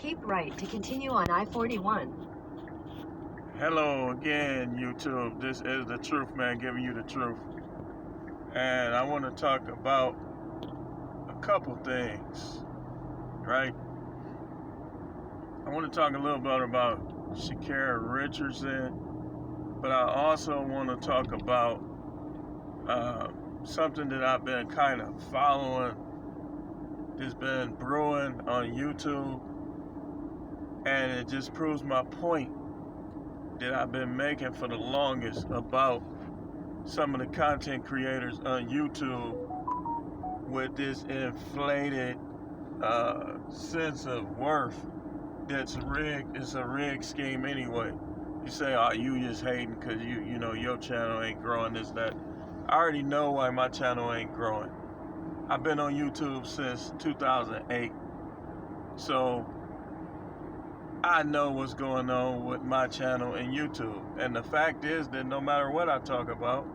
Keep right to continue on I-41. Hello again, YouTube. This is the truth, man, giving you the truth. And I want to talk about a couple things, right? I want to talk a little bit about Sha'carri Richardson, but I also want to talk about something that I've been kind of following that's been brewing on YouTube, and it just proves my point that I've been making for the longest about some of the content creators on YouTube with this inflated sense of worth that's rigged. It's a rigged scheme anyway. You say, oh, you just hating because you know your channel ain't growing, this, that. I already know why my channel ain't growing. I've been on YouTube since 2008. So I know what's going on with my channel and YouTube. And the fact is that no matter what I talk about,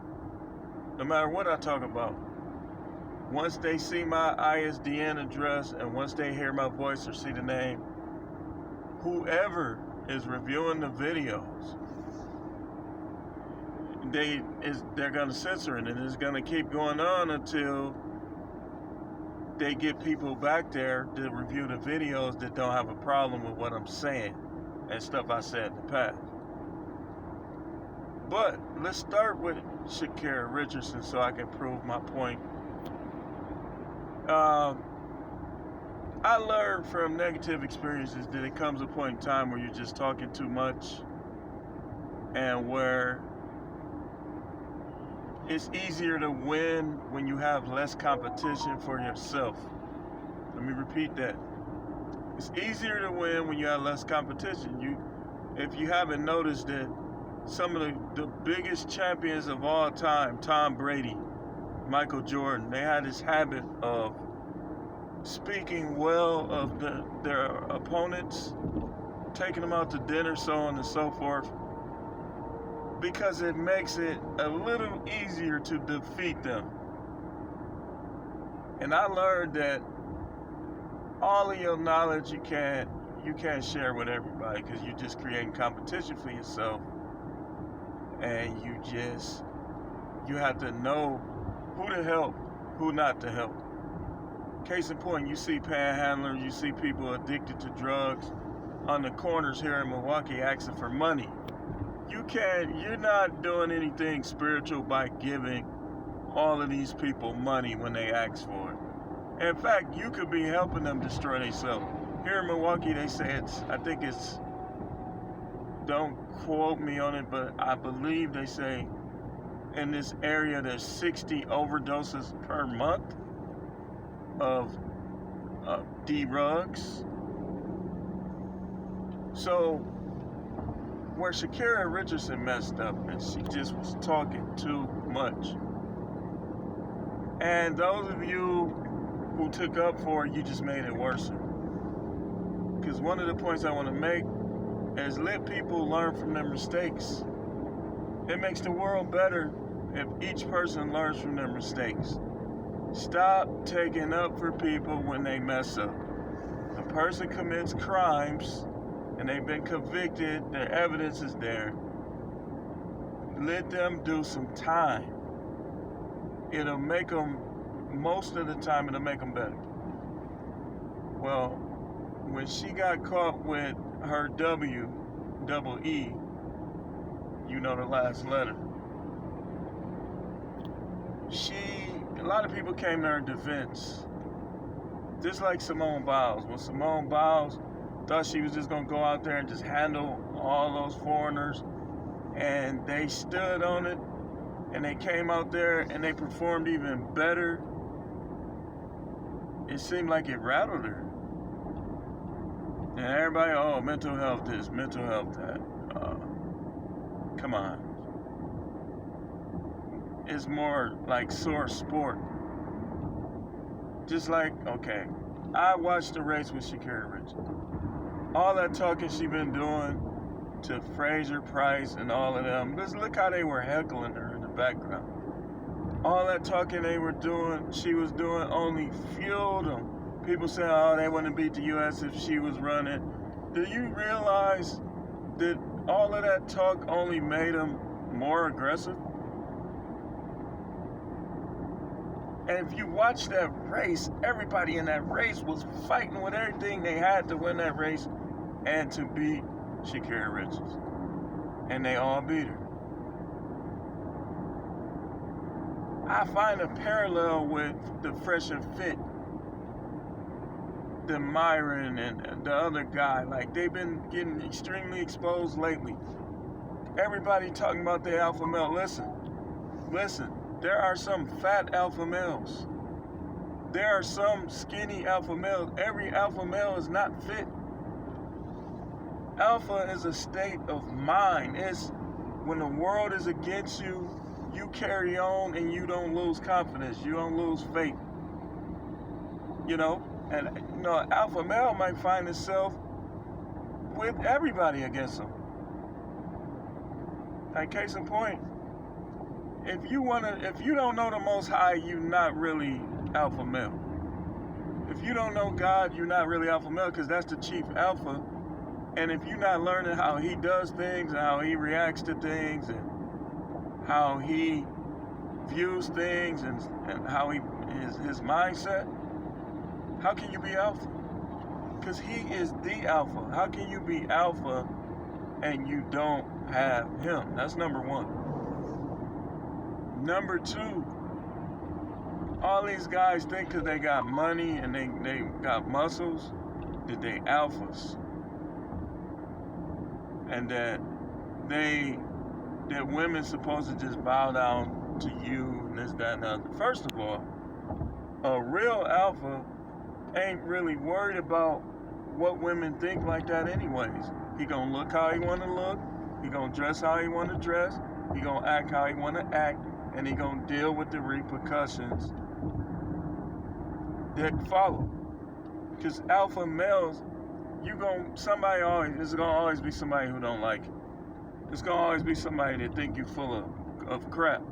once they see my ISDN address and once they hear my voice or see the name, whoever is reviewing the videos, they're gonna censor it, and it's gonna keep going on until they get people back there to review the videos that don't have a problem with what I'm saying and stuff I said in the past. But let's start with Sha'carri Richardson so I can prove my point. I learned from negative experiences that it comes a point in time where you're just talking too much and where it's easier to win when you have less competition for yourself. Let me repeat that. It's easier to win when you have less competition. If you haven't noticed that some of the biggest champions of all time, Tom Brady, Michael Jordan, they had this habit of speaking well of their opponents, taking them out to dinner, so on and so forth, because it makes it a little easier to defeat them. And I learned that all of your knowledge you can't share with everybody, because you're just creating competition for yourself, and you have to know who to help, who not to help. Case in point, you see panhandlers, you see people addicted to drugs on the corners here in Milwaukee asking for money. You're not doing anything spiritual by giving all of these people money when they ask for it. In fact, you could be helping them destroy themselves. Here in Milwaukee, they say don't quote me on it, but I believe they say in this area there's 60 overdoses per month of drugs. So where Sha'carri Richardson messed up, and she just was talking too much. And those of you who took up for it, you just made it worse. Because one of the points I want to make is let people learn from their mistakes. It makes the world better if each person learns from their mistakes. Stop taking up for people when they mess up. A person commits crimes and they've been convicted, their evidence is there. Let them do some time. It'll make them, most of the time, it'll make them better. Well, when she got caught with her W-double-E, you know the last letter, a lot of people came to her defense. Just like Simone Biles. When Simone Biles thought she was just going to go out there and just handle all those foreigners, and they stood on it, and they came out there and they performed even better, it seemed like it rattled her. And everybody, oh, mental health this, mental health that. Come on. It's more like sore sport. Just like, okay, I watched the race with Sha'carri Richardson. All that talking she been doing to Fraser Price and all of them, just look how they were heckling her in the background. All that talking she was doing only fueled them People say, oh, they wouldn't beat the U.S. if she was running. Do you realize that all of that talk only made them more aggressive? And if you watch that race, everybody in that race was fighting with everything they had to win that race and to beat Sha'carri Richardson. And they all beat her. I find a parallel with the Fresh and Fit, the Myron and the other guy. Like, they've been getting extremely exposed lately. Everybody talking about the alpha male. Listen, there are some fat alpha males. There are some skinny alpha males. Every alpha male is not fit. Alpha is a state of mind. It's when the world is against you, you carry on and you don't lose confidence. You don't lose faith. You know? And, you know, an alpha male might find itself with everybody against him. Like, case in point, if you don't know the Most High, you're not really alpha male. If you don't know God, you're not really alpha male, because that's the chief alpha. And if you're not learning how he does things and how he reacts to things and how he views things and how his mindset, how can you be alpha? Because he is the alpha. How can you be alpha and you don't have him? That's number one. Number two, all these guys think because they got money and they got muscles that they alphas. And that women's supposed to just bow down to you and this, that, and the other. First of all, a real alpha ain't really worried about what women think like that anyways. He gonna look how he wanna look, he gonna dress how he wanna dress, he gonna act how he wanna act, and he gonna deal with the repercussions that follow. Because alpha males, there's gonna always be somebody who don't like it. There's gonna always be somebody that think you full of crap.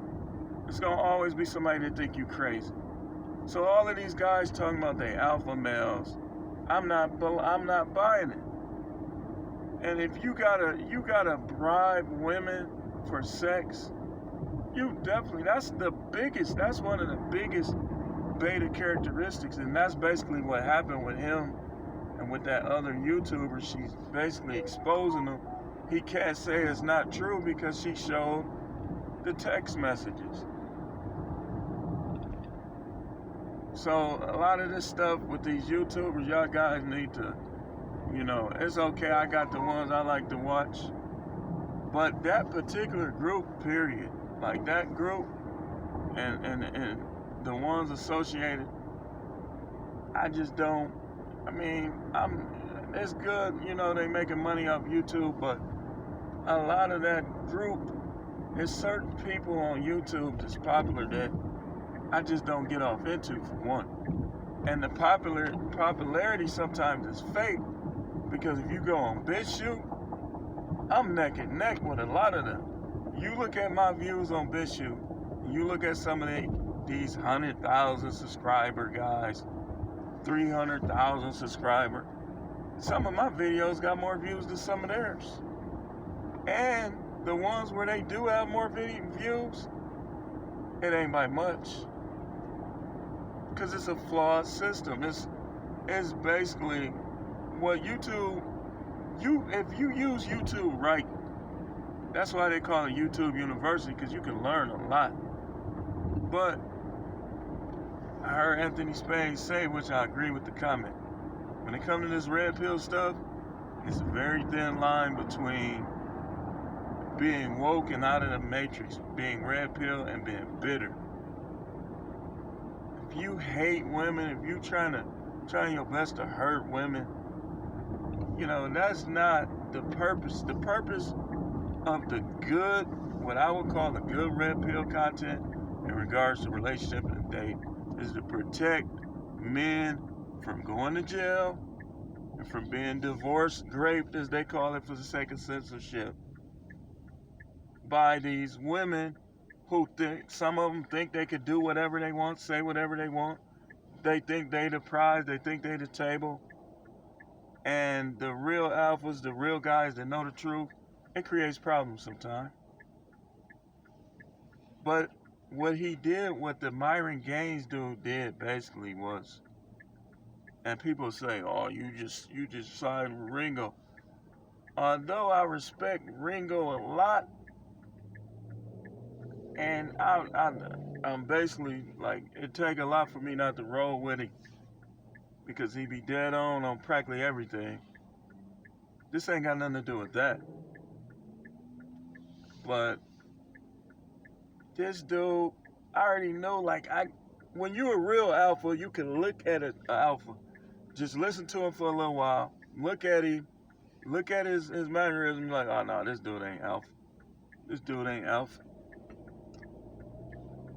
There's gonna always be somebody that think you crazy. So all of these guys talking about they alpha males, I'm not buying it. And if you gotta bribe women for sex, that's one of the biggest beta characteristics, and that's basically what happened with him and with that other YouTuber. She's basically exposing him. He can't say it's not true because she showed the text messages. So a lot of this stuff with these YouTubers, y'all guys need to, it's okay, I got the ones I like to watch. But that particular group, period, like that group and the ones associated, I just don't, it's good, they making money off YouTube, but a lot of that group, there's certain people on YouTube that's popular that I just don't get off into, for one. And the popularity sometimes is fake, because if you go on BitChute, I'm neck and neck with a lot of them. You look at my views on BitChute, you look at some of these 100,000 subscriber guys, 300,000 subscriber. Some of my videos got more views than some of theirs. And the ones where they do have more views, it ain't by much. Because it's a flawed system. It's basically what YouTube, if you use YouTube right, that's why they call it YouTube University, because you can learn a lot. But I heard Anthony Spain say, which I agree with the comment, when it comes to this red pill stuff, it's a very thin line between being woke and out of the matrix, being red pill and being bitter. If you hate women, if you trying your best to hurt women, that's not the purpose. The purpose of the good, what I would call the good red pill content in regards to relationship and date, is to protect men from going to jail and from being divorced, raped, as they call it, for the sake of censorship, by these women who think, some of them think they could do whatever they want, say whatever they want, they think they the prize, they think they the table, and the real alphas, the real guys that know the truth, it creates problems sometimes. But what he did, what the Myron Gaines dude did basically was, and people say, "Oh, you just siding with Ringo." Although I respect Ringo a lot, and I'm basically like, it take a lot for me not to roll with him because he be dead on practically everything. This ain't got nothing to do with that. But this dude, I already know. When you're a real alpha, you can look at an alpha. Just listen to him for a little while. Look at him. Look at his mannerism. Like, oh no, this dude ain't alpha. This dude ain't alpha.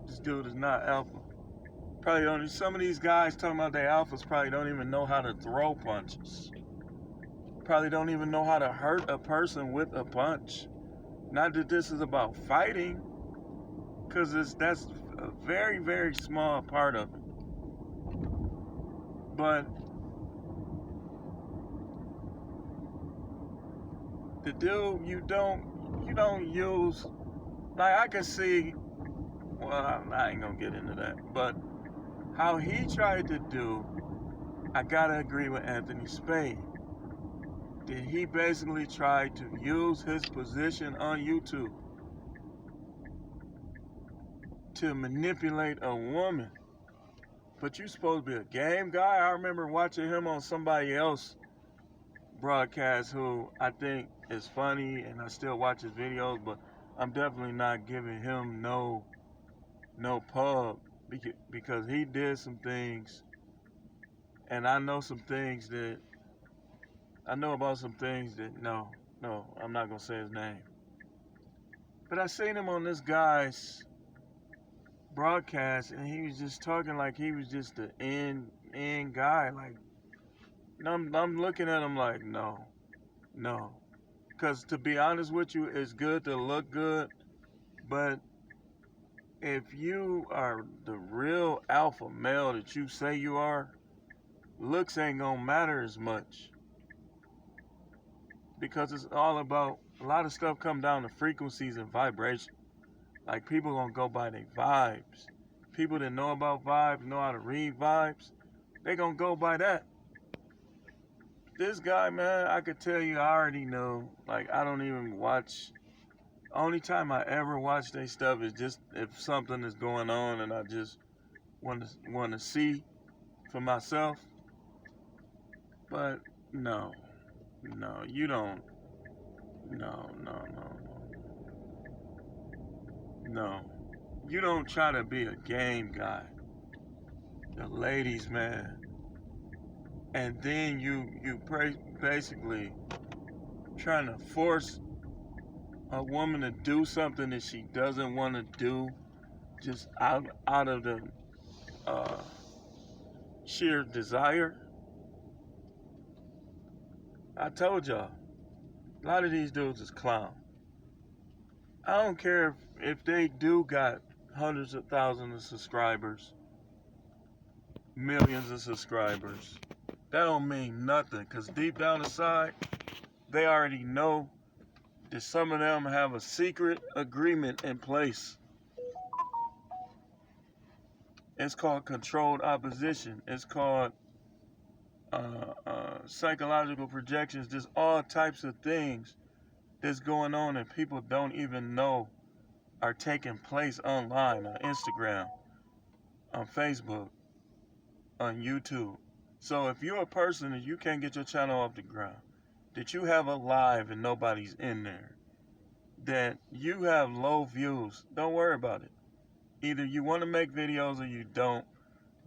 This dude is not alpha. Probably don't. Some of these guys talking about their alphas probably don't even know how to throw punches. Probably don't even know how to hurt a person with a punch. Not that this is about fighting, because that's a very, very small part of it. But the dude, you don't use, like, I can see, well, I ain't gonna get into that, but how he tried to do, I gotta agree with Anthony Spade. That he basically tried to use his position on YouTube to manipulate a woman. But you supposed to be a game guy. I remember watching him on somebody else broadcast who I think is funny, and I still watch his videos, but I'm definitely not giving him no pub because he did some things, and I know about some things that no, I'm not gonna say his name. But I seen him on this guy's broadcast, and he was just talking like he was just the end guy. Like, I'm looking at him like, no. Because to be honest with you, it's good to look good, but if you are the real alpha male that you say you are, looks ain't gonna matter as much. Because it's all about, a lot of stuff come down to frequencies and vibration. Like, people gonna go by their vibes. People that know about vibes, know how to read vibes, they gonna go by that. This guy, man, I could tell you, I already know. Like, I don't even watch. Only time I ever watch their stuff is just if something is going on and I just want to see for myself. But no, you don't. No. You don't try to be a game guy, the ladies' man, and then you basically trying to force a woman to do something that she doesn't want to do, just out of the sheer desire. I told y'all, a lot of these dudes is clown. I don't care if they do got hundreds of thousands of subscribers, millions of subscribers. That don't mean nothing, because deep down inside, they already know that some of them have a secret agreement in place. It's called controlled opposition. It's called psychological projections. There's all types of things that's going on and people don't even know are taking place online, on Instagram, on Facebook, on YouTube. So if you're a person and you can't get your channel off the ground, that you have a live and nobody's in there, that you have low views, don't worry about it. Either you want to make videos or you don't.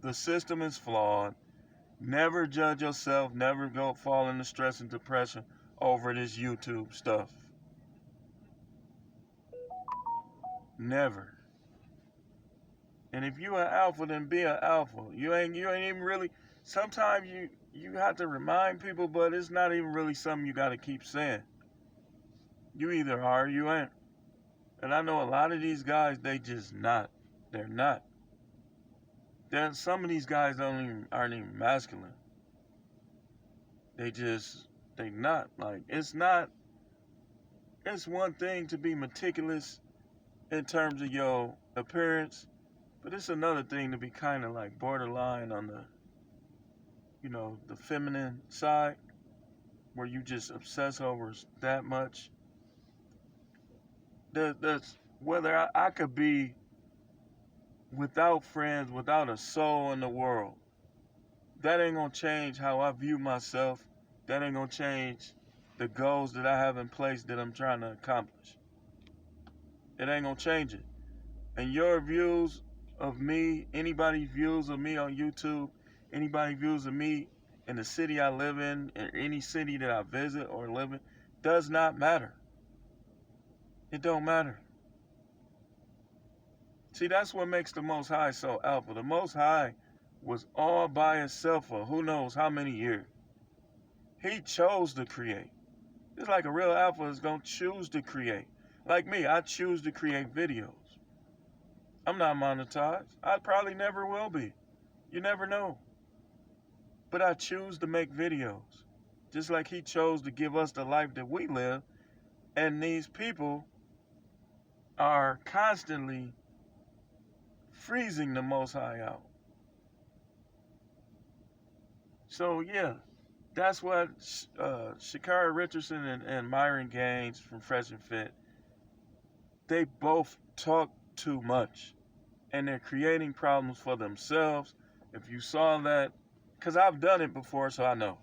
The system is flawed. Never judge yourself. Never go fall into stress and depression over this YouTube stuff. Never. And if you an alpha, then be an alpha. You ain't even really. Sometimes you have to remind people, but it's not even really something you got to keep saying. You either are or you ain't. And I know a lot of these guys, they just not. They're not. then some of these guys aren't even masculine. They not. Like, it's not, it's one thing to be meticulous in terms of your appearance, but it's another thing to be kind of like borderline on the, the feminine side, where you just obsess over that much. That's whether I could be without friends, without a soul in the world. That ain't gonna change how I view myself. That ain't gonna change the goals that I have in place that I'm trying to accomplish. It ain't gonna change it. And your views of me, anybody's views of me on YouTube, anybody's views of me in the city I live in any city that I visit or live in, does not matter. It don't matter. See, that's what makes the Most High so alpha. The Most High was all by himself for who knows how many years. He chose to create. It's like a real alpha is going to choose to create. Like me, I choose to create videos. I'm not monetized. I probably never will be. You never know. But I choose to make videos. Just like he chose to give us the life that we live. And these people are constantly freezing the Most High out. So yeah, that's what Sha'carri Richardson and Myron Gaines from Fresh and Fit, they both talk too much. And they're creating problems for themselves. If you saw that, because I've done it before, so I know.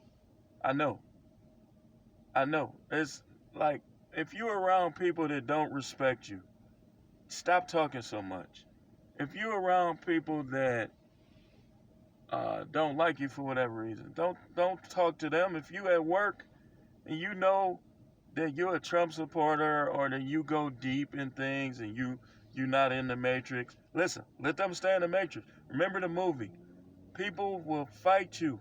It's like, if you're around people that don't respect you, stop talking so much. If you're around people that don't like you for whatever reason, don't talk to them. If you at work and you know that you're a Trump supporter or that you go deep in things and you're not in the Matrix, listen, let them stay in the Matrix. Remember the movie. People will fight you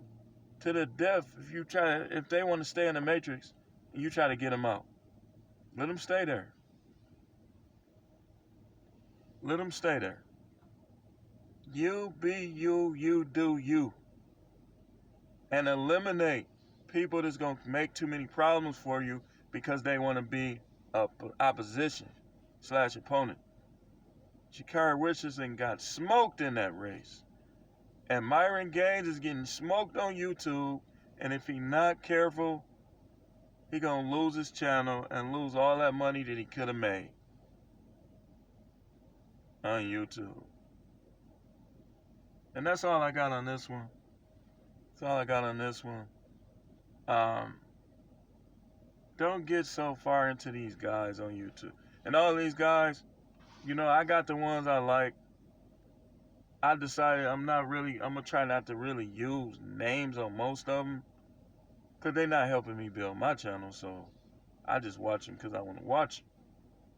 to the death if they want to stay in the Matrix and you try to get them out. Let them stay there. Let them stay there. You be you, you do you. And eliminate people that's going to make too many problems for you because they want to be opposition / opponent. Sha'carri Richardson got smoked in that race. And Myron Gaines is getting smoked on YouTube. And if he's not careful, he's going to lose his channel and lose all that money that he could have made on YouTube. And that's all I got on this one. Don't get so far into these guys on YouTube. And all these guys, I got the ones I like. I decided I'm going to try not to really use names on most of them, because they're not helping me build my channel. So I just watch them because I want to watch them.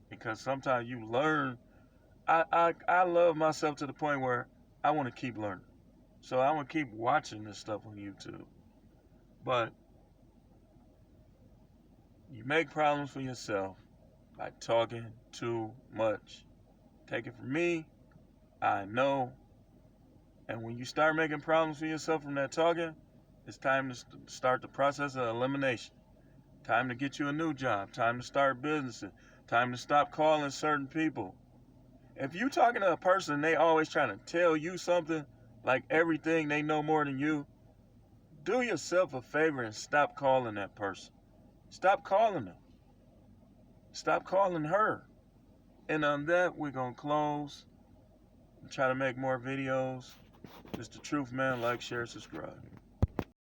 Because sometimes you learn. I love myself to the point where I want to keep learning. So I want to keep watching this stuff on YouTube. But you make problems for yourself by talking too much. Take it from me, I know. And when you start making problems for yourself from that talking, it's time to start the process of elimination. Time to get you a new job. Time to start businesses. Time to stop calling certain people. If you're talking to a person, they always trying to tell you something, like everything they know more than you, do yourself a favor and stop calling that person. Stop calling them. Stop calling her. And on that, we're going to close and try to make more videos. It's the truth, man. Like, share, subscribe.